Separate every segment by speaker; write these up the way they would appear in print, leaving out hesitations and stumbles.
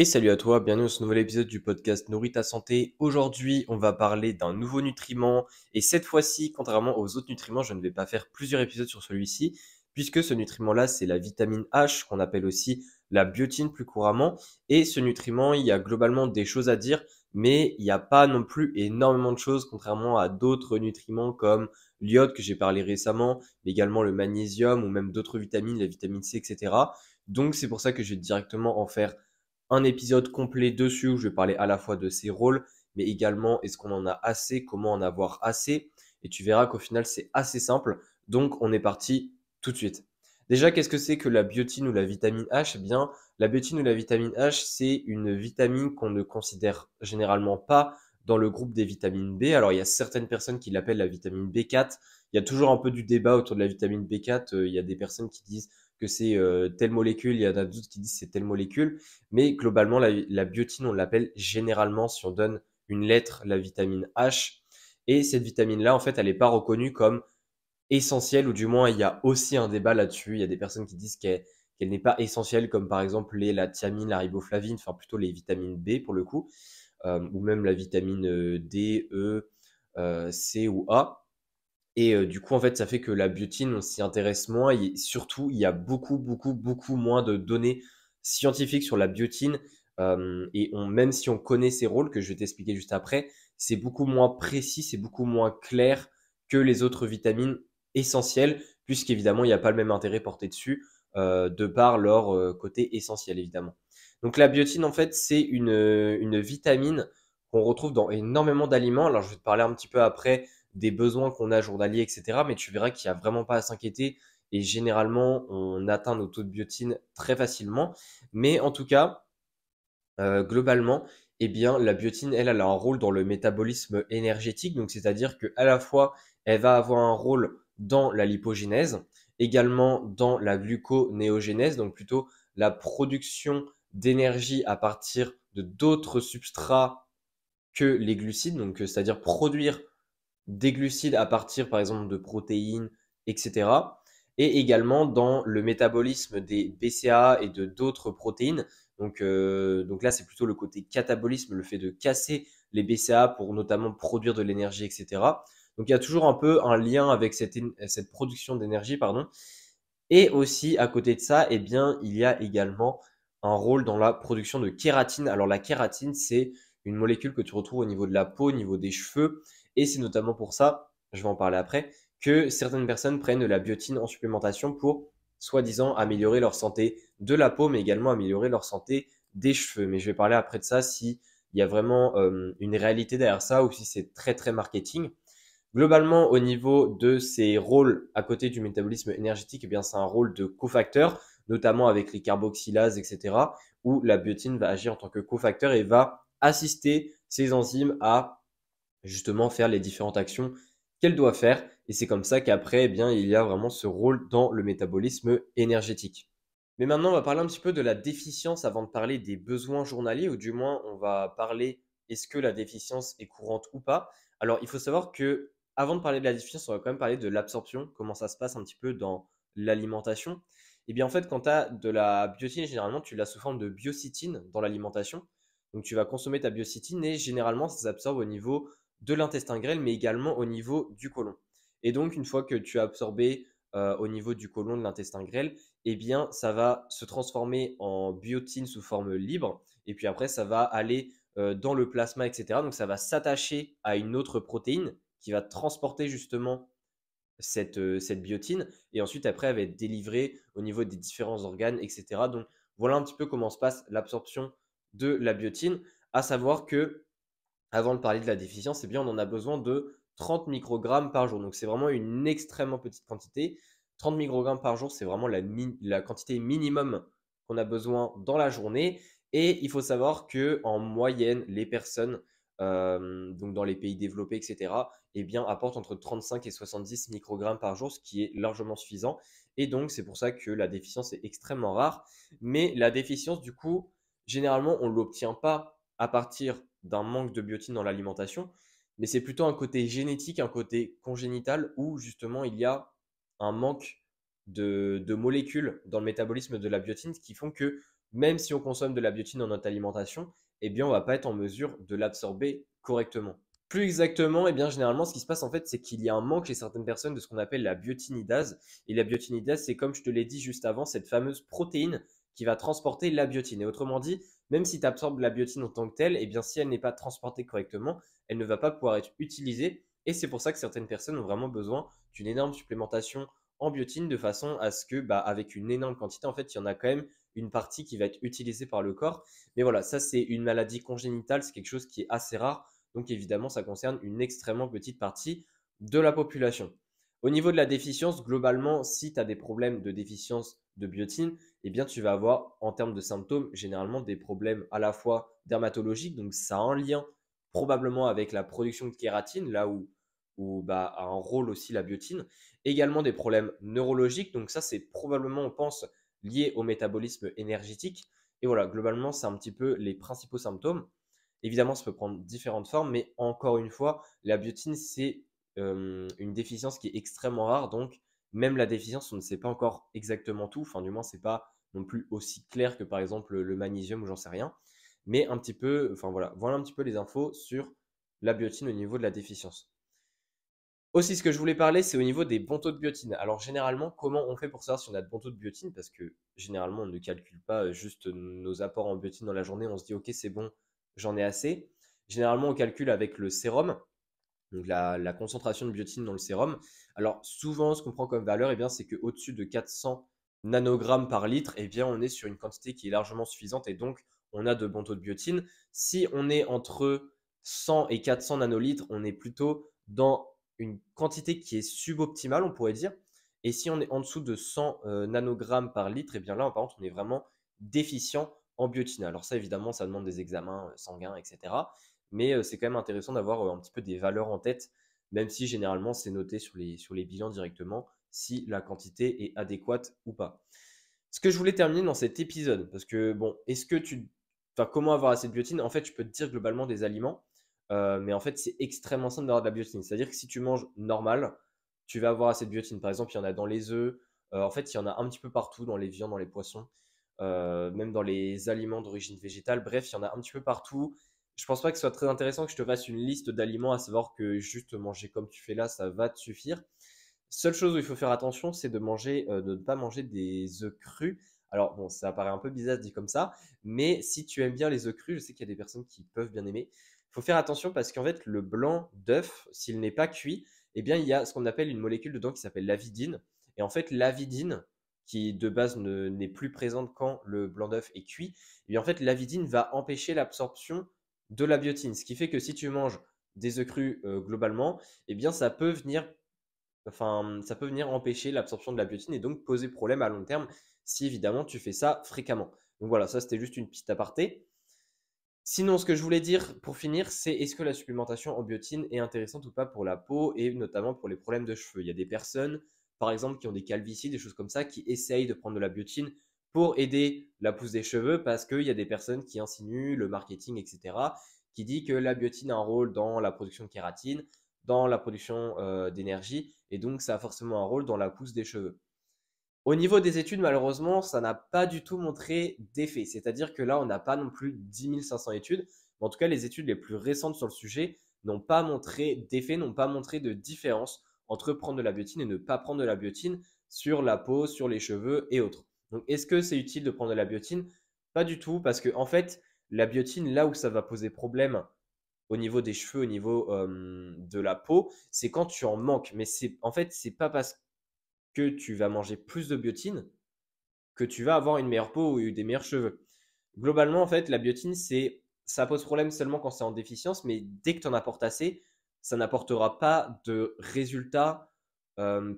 Speaker 1: Et salut à toi, bienvenue dans ce nouvel épisode du podcast Nourris ta santé. Aujourd'hui, on va parler d'un nouveau nutriment et cette fois-ci, contrairement aux autres nutriments, je ne vais pas faire plusieurs épisodes sur celui-ci puisque ce nutriment-là, c'est la vitamine H qu'on appelle aussi la biotine plus couramment. Et ce nutriment, il y a globalement des choses à dire, mais il n'y a pas non plus énormément de choses contrairement à d'autres nutriments comme l'iode que j'ai parlé récemment, mais également le magnésium ou même d'autres vitamines, la vitamine C, etc. Donc c'est pour ça que je vais directement en faire un épisode complet dessus où je vais parler à la fois de ses rôles, mais également est-ce qu'on en a assez, comment en avoir assez. Et tu verras qu'au final, c'est assez simple. Donc, on est parti tout de suite. Déjà, qu'est-ce que c'est que la biotine ou la vitamine H? Eh bien, la biotine ou la vitamine H, c'est une vitamine qu'on ne considère généralement pas dans le groupe des vitamines B. Alors, il y a certaines personnes qui l'appellent la vitamine B4. Il y a toujours un peu du débat autour de la vitamine B4. Il y a des personnes qui disent que c'est telle molécule, il y en a d'autres qui disent que c'est telle molécule. Mais globalement, la biotine, on l'appelle généralement, si on donne une lettre, la vitamine H. Et cette vitamine-là, en fait, elle n'est pas reconnue comme essentielle, ou du moins, il y a aussi un débat là-dessus. Il y a des personnes qui disent qu'elle n'est pas essentielle, comme par exemple la thiamine, la riboflavine, enfin plutôt les vitamines B pour le coup, ou même la vitamine D, E, C ou A. Et du coup, en fait, ça fait que la biotine, on s'y intéresse moins. Et surtout, il y a beaucoup, beaucoup, beaucoup moins de données scientifiques sur la biotine. Même si on connaît ses rôles, que je vais t'expliquer juste après, c'est beaucoup moins précis, c'est beaucoup moins clair que les autres vitamines essentielles, puisqu'évidemment, il n'y a pas le même intérêt porté dessus, de par leur côté essentiel, évidemment. Donc la biotine, en fait, c'est une vitamine qu'on retrouve dans énormément d'aliments. Alors, je vais te parler un petit peu après des besoins qu'on a journaliers, etc. Mais tu verras qu'il n'y a vraiment pas à s'inquiéter. Et généralement, on atteint nos taux de biotine très facilement. Mais en tout cas, globalement, eh bien, la biotine, elle a un rôle dans le métabolisme énergétique. Donc, c'est-à-dire qu'à la fois, elle va avoir un rôle dans la lipogénèse, également dans la gluconéogénèse, donc plutôt la production d'énergie à partir de d'autres substrats que les glucides, donc c'est-à-dire produire des glucides à partir, par exemple, de protéines, etc. Et également dans le métabolisme des BCAA et de d'autres protéines. Donc là, c'est plutôt le côté catabolisme, le fait de casser les BCAA pour notamment produire de l'énergie, etc. Donc il y a toujours un peu un lien avec cette production d'énergie, pardon. Et aussi, à côté de ça, eh bien, il y a également un rôle dans la production de kératine. Alors la kératine, c'est une molécule que tu retrouves au niveau de la peau, au niveau des cheveux, et c'est notamment pour ça, je vais en parler après, que certaines personnes prennent de la biotine en supplémentation pour, soi-disant, améliorer leur santé de la peau, mais également améliorer leur santé des cheveux. Mais je vais parler après de ça, si il y a vraiment une réalité derrière ça ou si c'est très très marketing. Globalement, au niveau de ses rôles à côté du métabolisme énergétique, eh bien, c'est un rôle de cofacteur, notamment avec les carboxylases, etc., où la biotine va agir en tant que cofacteur et va assister ces enzymes à justement faire les différentes actions qu'elles doivent faire. Et c'est comme ça qu'après, eh bien, il y a vraiment ce rôle dans le métabolisme énergétique. Mais maintenant, on va parler un petit peu de la déficience avant de parler des besoins journaliers, ou du moins, on va parler est-ce que la déficience est courante ou pas. Alors, il faut savoir que avant de parler de la déficience, on va quand même parler de l'absorption, comment ça se passe un petit peu dans l'alimentation. Et bien, en fait, quand tu as de la biotine, généralement, tu l'as sous forme de biocytine dans l'alimentation. Donc, tu vas consommer ta biocytine et généralement, ça s'absorbe au niveau de l'intestin grêle, mais également au niveau du côlon. Et donc, une fois que tu as absorbé au niveau du côlon de l'intestin grêle, eh bien, ça va se transformer en biotine sous forme libre. Et puis après, ça va aller dans le plasma, etc. Donc, ça va s'attacher à une autre protéine qui va transporter justement cette biotine. Et ensuite, après, elle va être délivrée au niveau des différents organes, etc. Donc, voilà un petit peu comment se passe l'absorption de la biotine. À savoir que, avant de parler de la déficience, eh bien, on en a besoin de 30 microgrammes par jour. Donc, c'est vraiment une extrêmement petite quantité. 30 microgrammes par jour, c'est vraiment la quantité minimum qu'on a besoin dans la journée. Et il faut savoir que en moyenne, les personnes, donc dans les pays développés, etc., eh bien, apportent entre 35 et 70 microgrammes par jour, ce qui est largement suffisant. Et donc, c'est pour ça que la déficience est extrêmement rare. Mais la déficience, du coup, généralement, on ne l'obtient pas à partir d'un manque de biotine dans l'alimentation, mais c'est plutôt un côté génétique, un côté congénital où justement il y a un manque de molécules dans le métabolisme de la biotine qui font que même si on consomme de la biotine dans notre alimentation, eh bien, on va pas être en mesure de l'absorber correctement. Plus exactement, eh bien, généralement, ce qui se passe, en fait, c'est qu'il y a un manque chez certaines personnes de ce qu'on appelle la biotinidase. Et la biotinidase, c'est comme je te l'ai dit juste avant, cette fameuse protéine qui va transporter la biotine. Et autrement dit, même si tu absorbes la biotine en tant que telle, eh bien, si elle n'est pas transportée correctement, elle ne va pas pouvoir être utilisée. Et c'est pour ça que certaines personnes ont vraiment besoin d'une énorme supplémentation en biotine de façon à ce que, avec une énorme quantité, en fait, il y en a quand même une partie qui va être utilisée par le corps. Mais voilà, ça, c'est une maladie congénitale, c'est quelque chose qui est assez rare. Donc, évidemment, ça concerne une extrêmement petite partie de la population. Au niveau de la déficience, globalement, si tu as des problèmes de déficience de biotine, eh bien, tu vas avoir, en termes de symptômes, généralement des problèmes à la fois dermatologiques, donc ça a un lien probablement avec la production de kératine, là où a un rôle aussi la biotine. Également des problèmes neurologiques, donc ça, c'est probablement, on pense, lié au métabolisme énergétique. Et voilà, globalement, c'est un petit peu les principaux symptômes. Évidemment, ça peut prendre différentes formes, mais encore une fois, la biotine, c'est une déficience qui est extrêmement rare. Donc, même la déficience, on ne sait pas encore exactement tout. Enfin, du moins, c'est pas non plus aussi clair que par exemple le magnésium ou j'en sais rien. Mais un petit peu, enfin voilà un petit peu les infos sur la biotine au niveau de la déficience. Aussi, ce que je voulais parler, c'est au niveau des bons taux de biotine. Alors, généralement, comment on fait pour savoir si on a de bons taux de biotine? Parce que généralement, on ne calcule pas juste nos apports en biotine dans la journée. On se dit, OK, c'est bon, j'en ai assez. Généralement, on calcule avec le sérum, donc la concentration de biotine dans le sérum. Alors, souvent, ce qu'on prend comme valeur, eh bien, c'est qu'au-dessus de 400 nanogrammes par litre, eh bien, on est sur une quantité qui est largement suffisante et donc, on a de bons taux de biotine. Si on est entre 100 et 400 nanolitres, on est plutôt dans une quantité qui est suboptimale, on pourrait dire. Et si on est en dessous de 100 nanogrammes par litre, et bien là, par contre, on est vraiment déficient en biotine. Alors ça, évidemment, ça demande des examens sanguins, etc. Mais c'est quand même intéressant d'avoir un petit peu des valeurs en tête, même si généralement c'est noté sur les bilans directement, si la quantité est adéquate ou pas. Ce que je voulais terminer dans cet épisode, parce que bon, enfin, comment avoir assez de biotine? En fait, je peux te dire globalement des aliments, mais en fait, c'est extrêmement simple d'avoir de la biotine. C'est-à-dire que si tu manges normal, tu vas avoir assez de biotine. Par exemple, il y en a dans les œufs, en fait, il y en a un petit peu partout dans les viandes, dans les poissons, même dans les aliments d'origine végétale. Bref, il y en a un petit peu partout. Je pense pas que ce soit très intéressant que je te fasse une liste d'aliments, à savoir que juste manger comme tu fais là, ça va te suffire. Seule chose où il faut faire attention, c'est de ne pas manger des œufs crus. Alors bon, ça paraît un peu bizarre dit comme ça, mais si tu aimes bien les œufs crus, je sais qu'il y a des personnes qui peuvent bien aimer. Il faut faire attention parce qu'en fait, le blanc d'œuf, s'il n'est pas cuit, eh bien, il y a ce qu'on appelle une molécule dedans qui s'appelle l'avidine. Et en fait, l'avidine, qui de base n'est plus présente quand le blanc d'œuf est cuit, et en fait, l'avidine va empêcher l'absorption de la biotine. Ce qui fait que si tu manges des œufs crus globalement, eh bien, ça peut venir empêcher l'absorption de la biotine et donc poser problème à long terme si évidemment tu fais ça fréquemment. Donc voilà, ça c'était juste une petite aparté. Sinon, ce que je voulais dire pour finir, c'est est-ce que la supplémentation en biotine est intéressante ou pas pour la peau et notamment pour les problèmes de cheveux. Il y a des personnes, par exemple, qui ont des calvities, des choses comme ça, qui essayent de prendre de la biotine pour aider la pousse des cheveux parce qu'il y a des personnes qui insinuent le marketing, etc., qui dit que la biotine a un rôle dans la production de kératine, dans la production d'énergie, et donc ça a forcément un rôle dans la pousse des cheveux. Au niveau des études, malheureusement, ça n'a pas du tout montré d'effet. C'est-à-dire que là, on n'a pas non plus 10 500 études. Mais en tout cas, les études les plus récentes sur le sujet n'ont pas montré d'effet, n'ont pas montré de différence entre prendre de la biotine et ne pas prendre de la biotine sur la peau, sur les cheveux et autres. Donc, est-ce que c'est utile de prendre de la biotine? Pas du tout, parce que en fait, la biotine, là où ça va poser problème au niveau des cheveux, au niveau de la peau, c'est quand tu en manques. Mais en fait, c'est pas parce que tu vas manger plus de biotine que tu vas avoir une meilleure peau ou des meilleurs cheveux. Globalement, en fait, la biotine, ça pose problème seulement quand c'est en déficience, mais dès que tu en apportes assez, ça n'apportera pas de résultats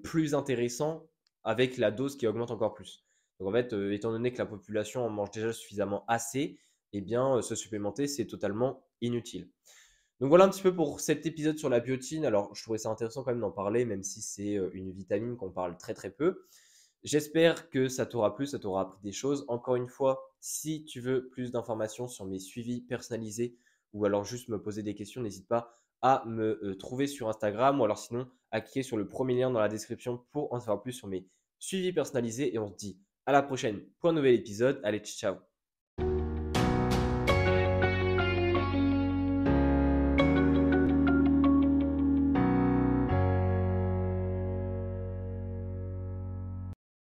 Speaker 1: plus intéressants avec la dose qui augmente encore plus. Donc en fait, étant donné que la population en mange déjà suffisamment assez, eh bien, se supplémenter, c'est totalement inutile. Donc voilà un petit peu pour cet épisode sur la biotine. Alors, je trouvais ça intéressant quand même d'en parler, même si c'est une vitamine qu'on parle très très peu. J'espère que ça t'aura plu, ça t'aura appris des choses. Encore une fois, si tu veux plus d'informations sur mes suivis personnalisés ou alors juste me poser des questions, n'hésite pas à me trouver sur Instagram ou alors sinon à cliquer sur le premier lien dans la description pour en savoir plus sur mes suivis personnalisés. Et on se dit à la prochaine pour un nouvel épisode. Allez, ciao!